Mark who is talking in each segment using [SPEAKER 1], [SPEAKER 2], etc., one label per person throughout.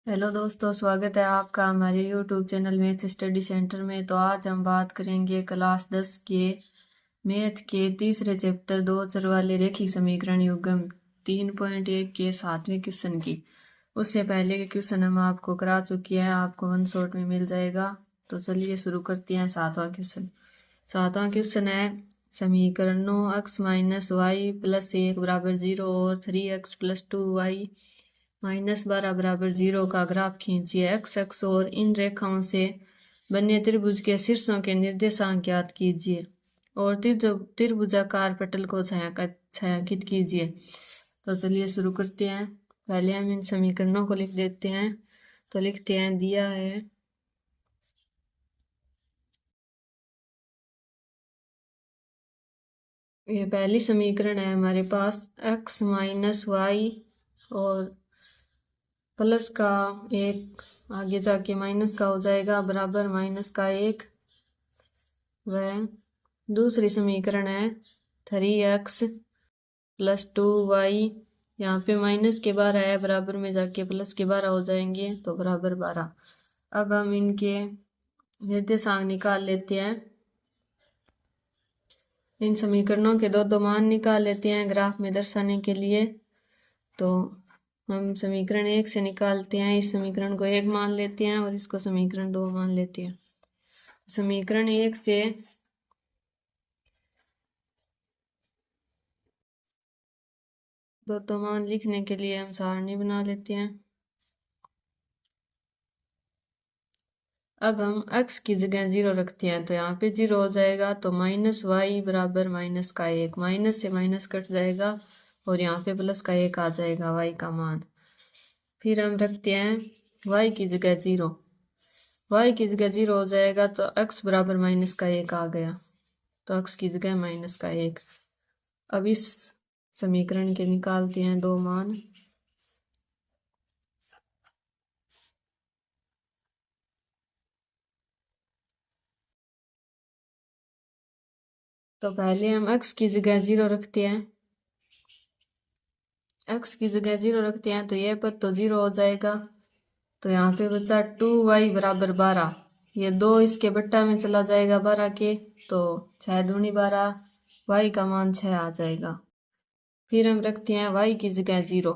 [SPEAKER 1] Hello दोस्तों, स्वागत है आपका हमारे YouTube channel math study centre में। तो आज हम बात करेंगे क्लास 10 के मैथ के तीसरे चैप्टर दो चर वाले रेखिक समीकरण युग्म 3.1 के 7वें क्वेश्चन की। उससे पहले के क्वेश्चन हम आपको करा चुके हैं, आपको वन शॉट में मिल जाएगा। तो चलिए शुरू करते हैं सातवां क्वेश्चन। सातवां क्वेश्चन है समीकरणों x माइनस वाई प्लस 1 बराबर 0 और 3x प्लस 2y -12 बराबर 0 का ग्राफ खींचिए। एक्स अक्ष और इन रेखाओं से बने त्रिभुज के शीर्षों के निर्देशांक ज्ञात कीजिए और त्रिभुजाकार पटल को छायांकित कीजिए। तो चलिए शुरू करते हैं। पहले हम इन समीकरणों को लिख देते हैं। तो लिखते हैं, दिया है ये पहली समीकरण है हमारे पास, x माइनस वाई और प्लस का एक आगे जाके माइनस का हो जाएगा बराबर माइनस का एक। वह दूसरी समीकरण है 3x प्लस 2y, यहाँ पे माइनस के 12 है, बराबर में जाके प्लस के 12 हो जाएंगे तो बराबर 12। अब हम इनके निर्देशांक निकाल लेते हैं। इन समीकरणों के दो मान निकाल लेते हैं ग्राफ में दर्शाने के लिए। तो हम समीकरण 1 से निकालते हैं, इस समीकरण को 1 मान लेते हैं और इसको समीकरण 2 मान लेते हैं। समीकरण 1 से दो मान लिखने के लिए हम सारणी बना लेते हैं। अब हम x की जगह 0 रखते हैं तो यहाँ पे 0 हो जाएगा। तो माइनस वाई बराबर माइनस का एक, माइनस से माइनस कट जाएगा और यहाँ पे प्लस का एक आ जाएगा y का मान। फिर हम रखते हैं y की जगह 0, y की जगह 0 हो जाएगा तो x बराबर माइनस का एक आ गया, तो x की जगह माइनस का एक। अब इस समीकरण के निकालते हैं दो मान। तो पहले हम x की जगह 0 रखते हैं, x की जगह 0 रखते हैं तो यह पद तो 0 हो जाएगा। तो यहाँ पे बचा 2y बराबर 12, ये 2 इसके बट्टा में चला जाएगा 12 के, तो 6 दूनी 12, y का मान 6 आ जाएगा। फिर हम रखते हैं y की जगह 0,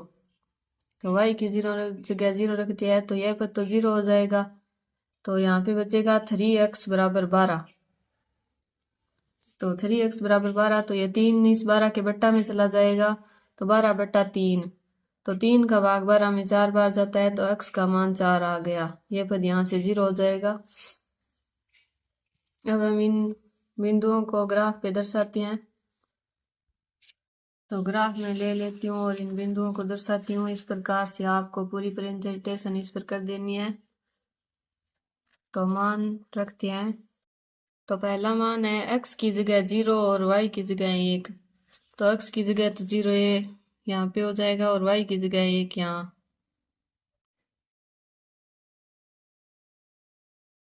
[SPEAKER 1] तो y की जगह 0 रखते हैं तो यह पद तो 0 हो जाएगा। तो यहाँ पे बचेगा 3x बराबर 12, तो 3x बराबर 12, तो ये 3 इस 12 के बट्टा में चला जाएगा तो 12 बट्टा 3, तो 3 का भाग 12 में 4 बार जाता है तो x का मान 4 आ गया। ये पद यहाँ से 0 हो जाएगा। अब हम इन बिंदुओं को ग्राफ पे दर्शाते हैं। तो ग्राफ में ले लेती हूँ और इन बिंदुओं को दर्शाती हूँ। इस प्रकार से आपको पूरी प्रेजेंटेशन इस पर कर देनी है। तो मान रखते हैं। तो पहला मान है x की जगह 0 और y की जगह 1, तो x की जगह तो 0 यहाँ पे हो जाएगा और y की जगह 1 यहाँ।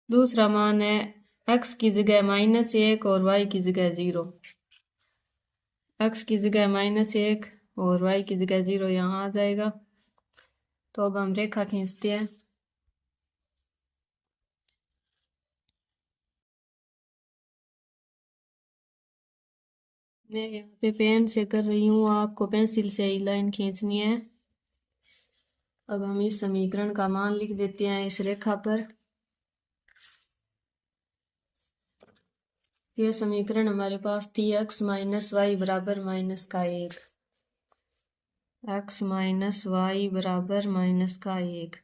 [SPEAKER 1] दूसरा मान है x की जगह -1 और y की जगह 0, x की जगह -1 और y की जगह 0 यहाँ आ जाएगा। तो अब हम रेखा खींचते हैं। मैं यहाँ पे पेन से कर रही हूँ, आपको पेंसिल से ही लाइन खींचनी है। अब हम इस समीकरण का मान लिख देते हैं इस रेखा पर। यह समीकरण हमारे पास थी x माइनस वाई बराबर माइनस का एक, x माइनस वाई बराबर माइनस का एक।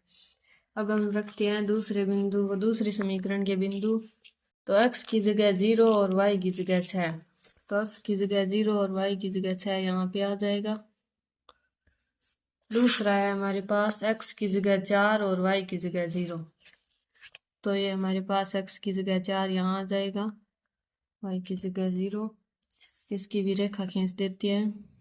[SPEAKER 1] अब हम रखते हैं दूसरे बिंदु को, दूसरे समीकरण के बिंदु। तो x की जगह 0 और y की जगह 6, तो x की जगह 0 और y की जगह 6 यहाँ पे आ जाएगा। दूसरा है हमारे पास x की जगह 4 और y की जगह 0, तो ये हमारे पास x की जगह 4 यहाँ आ जाएगा, y की जगह 0। इसकी भी रेखा खींच देती है।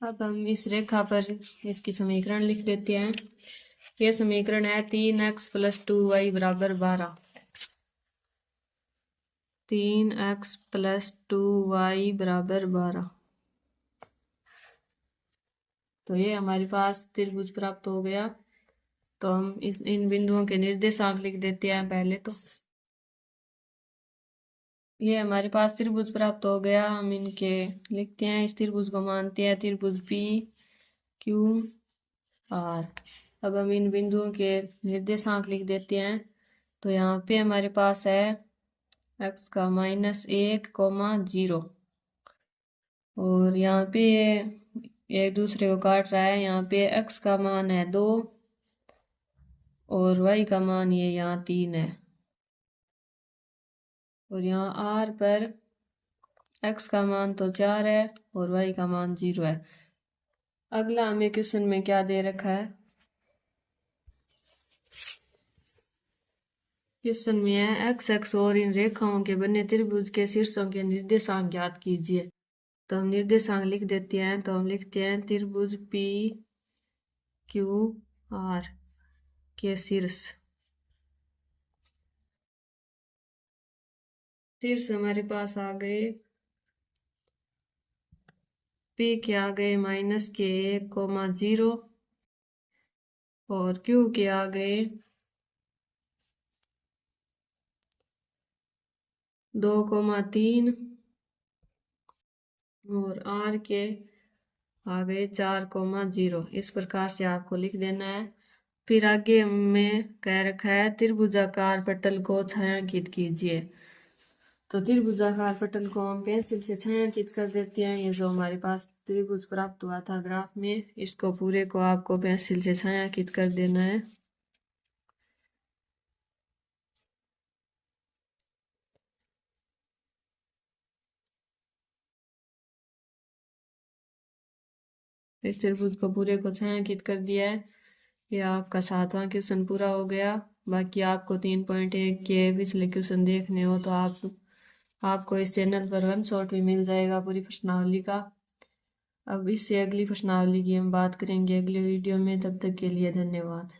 [SPEAKER 1] अब हम इस रेखा पर इसकी समीकरण लिख देते हैं। यह समीकरण है 3x + 2y = 12। 3x + 2y = 12। तो ये हमारे पास त्रिभुज प्राप्त हो गया। तो हम इन बिंदुओं के निर्देशांक लिख देते हैं पहले तो। ये हमारे पास त्रिभुज प्राप्त हो गया। हम इनके लिखते हैं, इस त्रिभुज को मानते हैं त्रिभुज PQR। अब हम इन बिंदुओं के निर्देशांक लिख देते हैं। तो यहाँ पे हमारे पास है x का -1, 0 और यहाँ पे एक दूसरे को काट रहा है। यहाँ पे x का मान है 2 और y का मान ये यहाँ 3 है और यहाँ R पर x का मान तो 4 है और y का मान 0 है। अगला हमें क्वेश्चन में क्या दे रखा है? क्वेश्चन में है x और इन रेखाओं के बने त्रिभुज के शीर्षों के निर्देशांक ज्ञात कीजिए। तो हम निर्देशांक लिख देते हैं। तो हम लिखते हैं त्रिभुज PQR के शीर्ष हमारे पास आ गए। P के आ गए -1, 0 और Q के आ गए 2, 3 और R के आ गए 4, 0। इस प्रकार से आपको लिख देना है। फिर आगे हमें कह रखा है त्रिभुजाकार पटल को छायांकित कीजिए। तो त्रिभुजाकार पटल को हम पेंसिल से छायांकित कर देते हैं। ये जो हमारे पास त्रिभुज प्राप्त हुआ था ग्राफ में, इसको पूरे को आपको पेंसिल से छायांकित कर देना है। इस त्रिभुज को पूरे को छायांकित कर दिया है। ये आपका 7वां क्वेश्चन पूरा हो गया। बाकी आपको 3.1 के पिछले क्वेश्चन देखने हो तो आपको इस चैनल पर वन शॉट भी मिल जाएगा पूरी प्रश्नावली का। अब इससे अगली प्रश्नावली की हम बात करेंगे अगले वीडियो में। तब तक के लिए धन्यवाद।